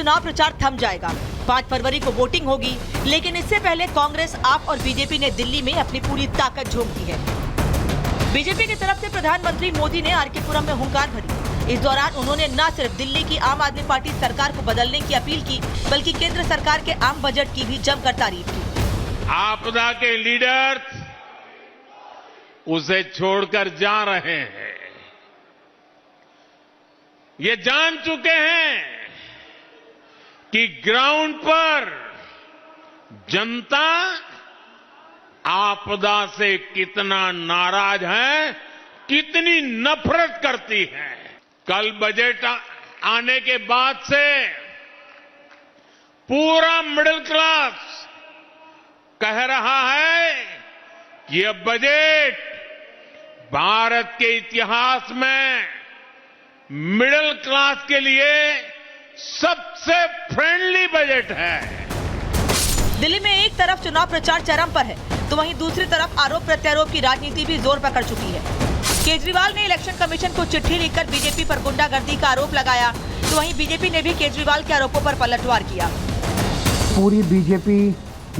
चुनाव प्रचार थम जाएगा। 5 फरवरी को वोटिंग होगी, लेकिन इससे पहले कांग्रेस, आप और बीजेपी ने दिल्ली में अपनी पूरी ताकत झोंक दी है। बीजेपी की तरफ से प्रधानमंत्री मोदी ने आर के पुरम में हुंकार भरी। इस दौरान उन्होंने न सिर्फ दिल्ली की आम आदमी पार्टी सरकार को बदलने की अपील की, बल्कि केंद्र सरकार के आम बजट की भी जमकर तारीफ की। आपदा के लीडर्स उसे छोड़कर जा रहे हैं। ये जान चुके हैं कि ग्राउंड पर जनता आपदा से कितना नाराज है, कितनी नफरत करती है। कल बजट आने के बाद से पूरा मिडिल क्लास कह रहा है कि यह बजट भारत के इतिहास में मिडिल क्लास के लिए सबसे फ्रेंडली बजट है। दिल्ली में एक तरफ चुनाव प्रचार चरम पर है, तो वहीं दूसरी तरफ आरोप प्रत्यारोप की राजनीति भी जोर पकड़ चुकी है। केजरीवाल ने इलेक्शन कमीशन को चिट्ठी लिखकर बीजेपी पर गुंडागर्दी का आरोप लगाया, तो वहीं बीजेपी ने भी केजरीवाल के आरोपों पर पलटवार किया। पूरी बीजेपी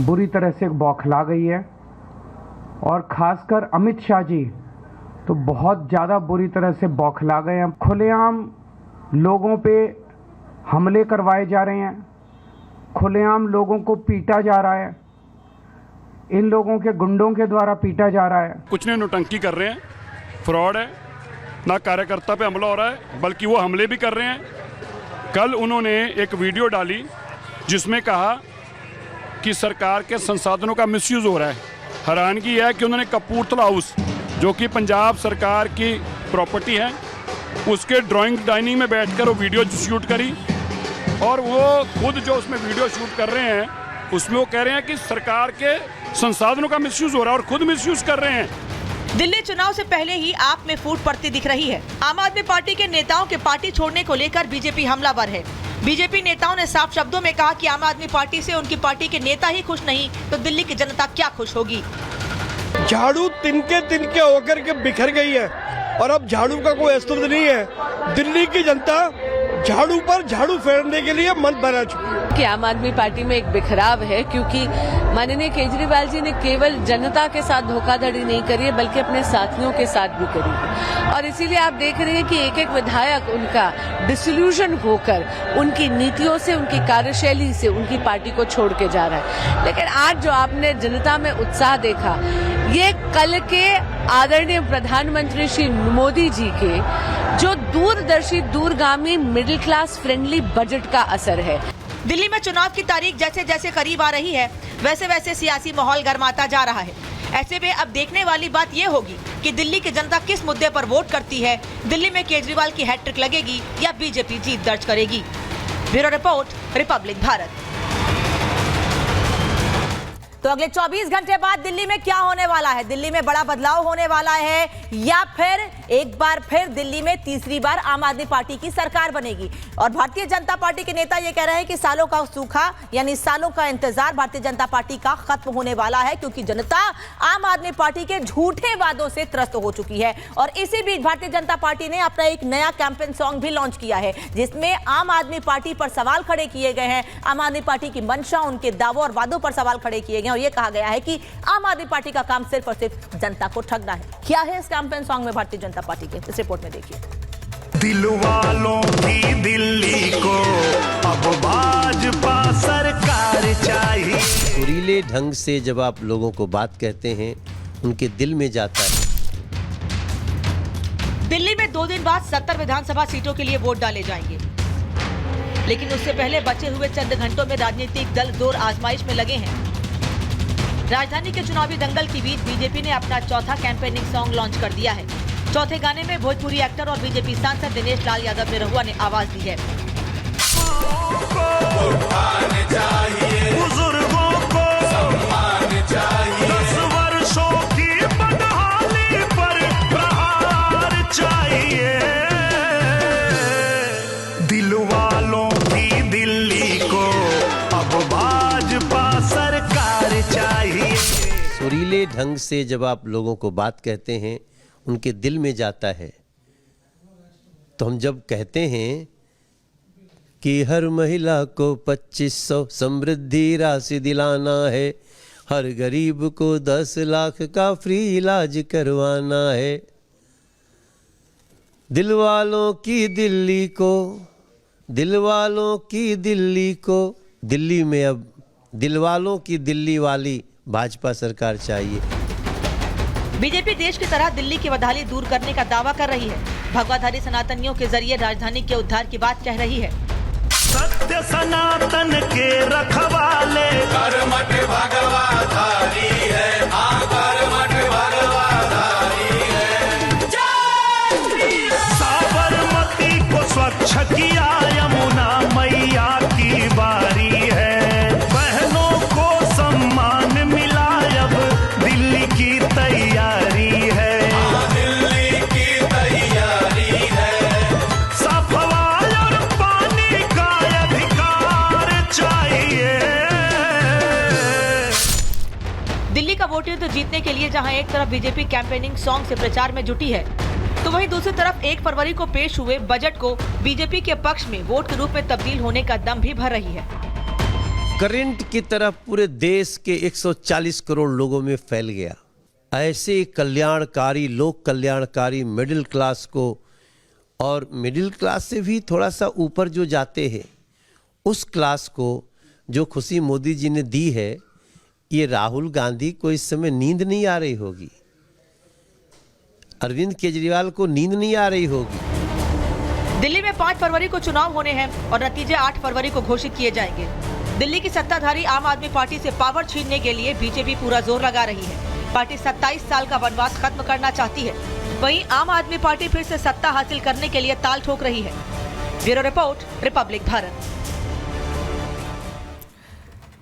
बुरी तरह से बौखला गई है और खासकर अमित शाह जी तो बहुत ज़्यादा बुरी तरह से बौखला गए हैं। खुलेआम लोगों पे हमले करवाए जा रहे हैं, खुलेआम लोगों को पीटा जा रहा है, इन लोगों के गुंडों के द्वारा पीटा जा रहा है। कुछ ने नौटंकी कर रहे हैं, फ्रॉड है, ना कार्यकर्ता पे हमला हो रहा है बल्कि वो हमले भी कर रहे हैं। कल उन्होंने एक वीडियो डाली जिसमें कहा कि सरकार के संसाधनों का मिसयूज हो रहा है। हैरानगी है कि उन्होंने कपूरथला हाउस, जो कि पंजाब सरकार की प्रॉपर्टी है, उसके ड्राइंग डाइनिंग में बैठकर वो वीडियो शूट करी और वो खुद जो उसमें वीडियो शूट कर रहे हैं उसमें वो कह रहे हैं कि सरकार के संसाधनों का मिसयूज हो रहा है और खुद मिसयूज कर रहे हैं। दिल्ली चुनाव से पहले ही आप में फूट पड़ती दिख रही है। आम आदमी पार्टी के नेताओं के पार्टी छोड़ने को लेकर बीजेपी हमलावर है। बीजेपी नेताओं ने साफ शब्दों में कहा कि आम आदमी पार्टी से उनकी पार्टी के नेता ही खुश नहीं तो दिल्ली की जनता क्या खुश होगी। झाड़ू तिनके तिनके होकर के बिखर गई है और अब झाड़ू का कोई अस्तित्व नहीं है। दिल्ली की जनता झाड़ू पर झाड़ू फेरने के लिए मन बना चुकी है। कि आम आदमी पार्टी में एक बिखराव है, क्योंकि माननीय केजरीवाल जी ने केवल जनता के साथ धोखाधड़ी नहीं करी है बल्कि अपने साथियों के साथ भी करी है। और इसीलिए आप देख रहे हैं कि एक एक विधायक उनका डिसोल्यूशन होकर उनकी नीतियों से, उनकी कार्यशैली से उनकी पार्टी को छोड़ के जा रहा है। लेकिन आज जो आपने जनता में उत्साह देखा, ये कल के आदरणीय प्रधानमंत्री श्री मोदी जी के जो दूरदर्शी, दूरगामी, मिडिल क्लास फ्रेंडली बजट का असर है। दिल्ली में चुनाव की तारीख जैसे जैसे करीब आ रही है, वैसे वैसे सियासी माहौल गर्माता जा रहा है। ऐसे में अब देखने वाली बात ये होगी कि दिल्ली की जनता किस मुद्दे पर वोट करती है। दिल्ली में केजरीवाल की हैट्रिक लगेगी या बीजेपी जीत दर्ज करेगी। Bureau report, Republic Bharat. तो अगले 24 घंटे बाद दिल्ली में क्या होने वाला है? दिल्ली में बड़ा बदलाव होने वाला है या फिर एक बार फिर दिल्ली में तीसरी बार आम आदमी पार्टी की सरकार बनेगी? और भारतीय जनता पार्टी के नेता ये कह रहे हैं कि सालों का सूखा यानी सालों का इंतजार भारतीय जनता पार्टी का खत्म होने वाला है, क्योंकि जनता आम आदमी पार्टी के झूठे वादों से त्रस्त हो चुकी है। और इसी बीच भारतीय जनता पार्टी ने अपना एक नया कैंपेन सॉन्ग भी लॉन्च किया है, जिसमें आम आदमी पार्टी पर सवाल खड़े किए गए हैं। आम आदमी पार्टी की मंशा, उनके दावों और वादों पर सवाल खड़े किए गए और ये कहा गया है कि आम आदमी पार्टी का काम सिर्फ और सिर्फ जनता को ठगना है। क्या है इस कैंपेन सॉन्ग में भारतीय जनता पार्टी के? इस रिपोर्ट में देखिए। दिल वालों की दिल्ली को अब भाजपा सरकार चाहिए। सुरीले ढंग से जब आप लोगों को बात कहते हैं, उनके दिल में जाता है। दिल्ली में 2 दिन बाद 70 विधानसभा सीटों के लिए वोट डाले जाएंगे, लेकिन उससे पहले बचे हुए चंद घंटों में राजनीतिक दल जोर आजमाइश में लगे हैं। राजधानी के चुनावी दंगल के बीच बीजेपी ने अपना चौथा कैंपेनिंग सॉन्ग लॉन्च कर दिया है। चौथे गाने में भोजपुरी एक्टर और बीजेपी सांसद दिनेश लाल यादव निरहुआ ने आवाज दी है। बुजुर्गों को सम्मान चाहिए, 10 वर्षों की बदहाली पर प्रहार चाहिए। दिल वालों की दिल्ली को अब भाजपा सरकार चाहिए। सुरीले ढंग से जब आप लोगों को बात कहते हैं, उनके दिल में जाता है। तो हम जब कहते हैं कि हर महिला को 2500 समृद्धि राशि दिलाना है, हर गरीब को 10 लाख का फ्री इलाज करवाना है। दिल वालों की दिल्ली को, दिल वालों की दिल्ली को, दिल्ली में अब दिल वालों की दिल्ली वाली भाजपा सरकार चाहिए। बीजेपी देश की तरह दिल्ली की बदहाली दूर करने का दावा कर रही है। भगवाधारी सनातनियों के जरिए राजधानी के उद्धार की बात कह रही है। सत्य सनातन के रखवाले कर्मठ भगवाधारी है, कर्मठ भगवाधारी है। साबरमती को स्वच्छ किया यमुना मैया की बारी है, बहनों को सम्मान मिला अब दिल्ली की तैयारी है, दिल्ली की तैयारी है। सफाई और पानी का अधिकार चाहिए। दिल्ली का वोट युद्ध जीतने के लिए जहां एक तरफ बीजेपी कैंपेनिंग सॉन्ग से प्रचार में जुटी है, तो वहीं दूसरी तरफ 1 फरवरी को पेश हुए बजट को बीजेपी के पक्ष में वोट के रूप में तब्दील होने का दम भी भर रही है। करंट की तरफ पूरे देश के 140 करोड़ लोगों में फैल गया। ऐसे कल्याणकारी, लोक कल्याणकारी मिडिल क्लास को, और मिडिल क्लास से भी थोड़ा सा ऊपर जो जाते हैं उस क्लास को जो खुशी मोदी जी ने दी है, ये राहुल गांधी को इस समय नींद नहीं आ रही होगी, अरविंद केजरीवाल को नींद नहीं आ रही होगी। दिल्ली में 5 फरवरी को चुनाव होने हैं और नतीजे 8 फरवरी को घोषित किए जाएंगे। दिल्ली की सत्ताधारी आम आदमी पार्टी से पावर छीनने के लिए बीजेपी पूरा जोर लगा रही है। पार्टी 27 साल का वनवास खत्म करना चाहती है। वहीं आम आदमी पार्टी फिर से सत्ता हासिल करने के लिए ताल ठोक रही है। Bureau report, Republic Bharat.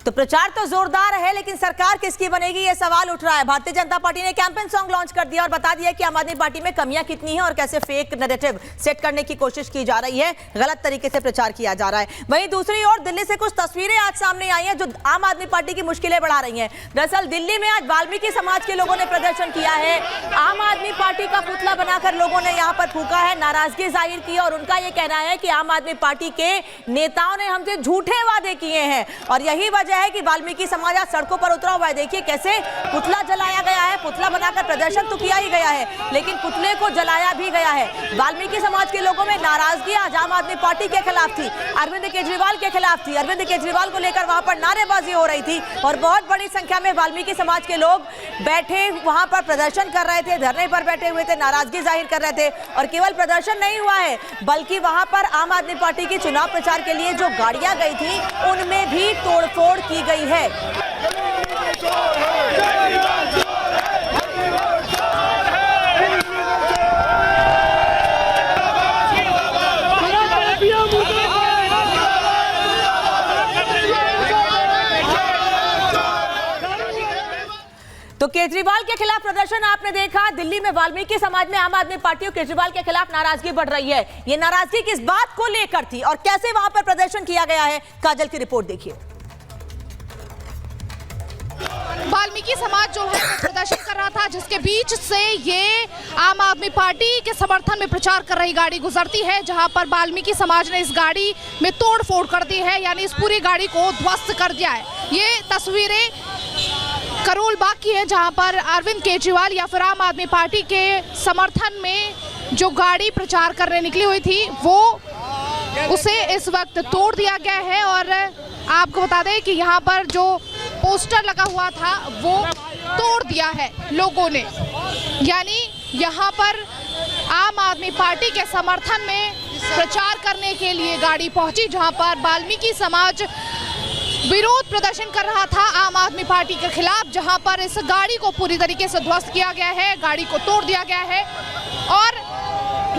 तो प्रचार तो जोरदार है, लेकिन सरकार किसकी बनेगी ये सवाल उठ रहा है। भारतीय जनता पार्टी ने कैंपेन सॉन्ग लॉन्च कर दिया और बता दिया कि आम आदमी पार्टी में कमियां कितनी हैं और कैसे फेक नैरेटिव सेट करने की कोशिश की जा रही है, गलत तरीके से प्रचार किया जा रहा है। वहीं दूसरी ओर दिल्ली से कुछ तस्वीरें आज सामने आई हैं जो आम आदमी पार्टी की मुश्किलें बढ़ा रही हैं। दरअसल दिल्ली में आज वाल्मीकि समाज के लोगों ने प्रदर्शन किया है। आम आदमी पार्टी का पुतला बनाकर लोगों ने यहाँ पर फूंका है, नाराजगी जाहिर की और उनका ये कहना है कि आम आदमी पार्टी के नेताओं ने हमसे झूठे वादे किए हैं और यही वजह है कि वाल्मीकि समाज आज सड़कों पर उतरा हुआ है। देखिए कैसे पुतला जलाया गया है, पुतला बनाकर प्रदर्शन तो किया ही गया है, लेकिन पुतले को जलाया भी गया है। वाल्मीकि समाज के लोगों में नाराजगी आज आम आदमी पार्टी के खिलाफ थी, अरविंद केजरीवाल के खिलाफ थी। अरविंद केजरीवाल को लेकर वहां पर नारेबाजी हो रही थी और बहुत बड़ी संख्या में वाल्मीकि समाज के लोग बैठे वहां पर प्रदर्शन कर रहे थे, धरने पर बैठे हुए थे, नाराजगी जाहिर कर रहे थे। और केवल प्रदर्शन नहीं हुआ है, बल्कि वहां पर आम आदमी पार्टी की चुनाव प्रचार के लिए जो गाड़ियां गई थी उनमें भी तोड़फोड़ की गई है। तो केजरीवाल के खिलाफ प्रदर्शन आपने देखा, दिल्ली में वाल्मीकि समाज में आम आदमी पार्टी और केजरीवाल के खिलाफ नाराजगी बढ़ रही है। ये नाराजगी किस बात को लेकर थी और कैसे वहां पर प्रदर्शन किया गया है, काजल की रिपोर्ट देखिए। वाल्मीकि समाज जो है वो प्रदर्शन कर रहा था, जिसके बीच से ये आम आदमी पार्टी के समर्थन में प्रचार कर रही गाड़ी गुजरती है, जहां पर वाल्मीकि समाज ने इस गाड़ी में तोड़-फोड़ कर दी है, यानी इस पूरी गाड़ी को ध्वस्त कर दिया है। ये तस्वीरें करोल बाग की है, जहां पर अरविंद केजरीवाल या फिर आम आदमी पार्टी के समर्थन में जो गाड़ी प्रचार करने निकली हुई थी वो उसे इस वक्त तोड़ दिया गया है। और आपको बता दें कि यहाँ पर जो पोस्टर लगा हुआ था वो तोड़ दिया है लोगों ने, यानी यहाँ पर आम आदमी पार्टी के समर्थन में प्रचार करने के लिए गाड़ी पहुंची, जहां पर वाल्मीकि समाज विरोध प्रदर्शन कर रहा था आम आदमी पार्टी के खिलाफ, जहां पर इस गाड़ी को पूरी तरीके से ध्वस्त किया गया है, गाड़ी को तोड़ दिया गया है। और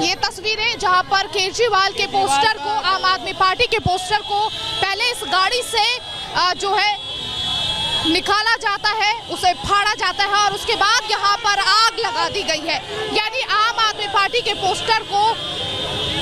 ये तस्वीरें जहां पर केजरीवाल के पोस्टर को, आम आदमी पार्टी के पोस्टर को पहले इस गाड़ी से जो है निकाला जाता है, उसे फाड़ा जाता है और उसके बाद यहाँ पर आग लगा दी गई है, यानी आम आदमी पार्टी के पोस्टर को